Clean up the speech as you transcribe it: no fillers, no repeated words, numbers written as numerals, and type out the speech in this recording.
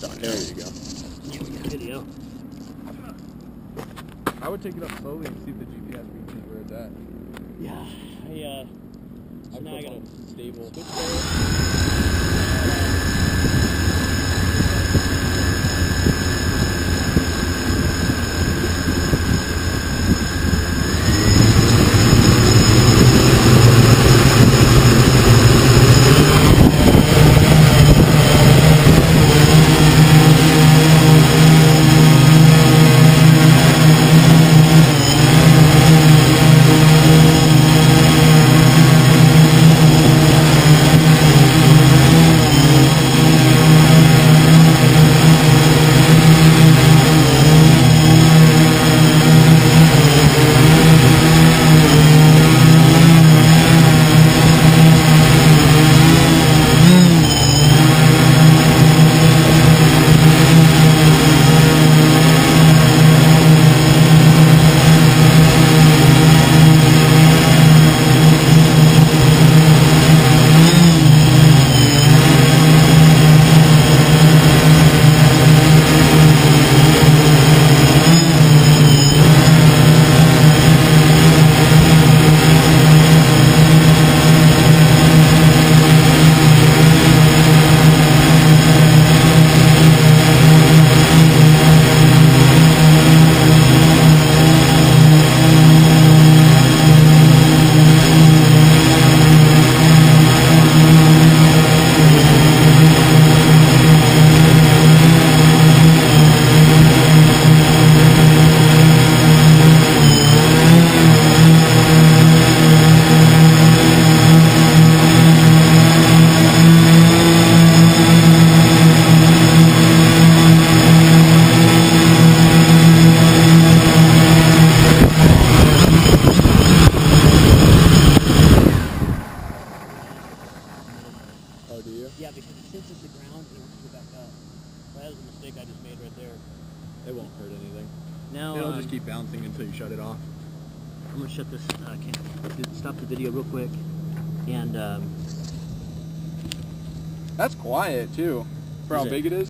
There you go. Video. I would take it up slowly and see if the GPS reads where it's at. Yeah, so now I got a stable. Oh, do you? Yeah, because it sits at the ground and it wants to go back up. That was a mistake I just made right there. It won't hurt anything. Now It'll just keep bouncing until you shut it off. I'm gonna shut this. Stop the video real quick, and That's quiet too, for how Is it? big it is.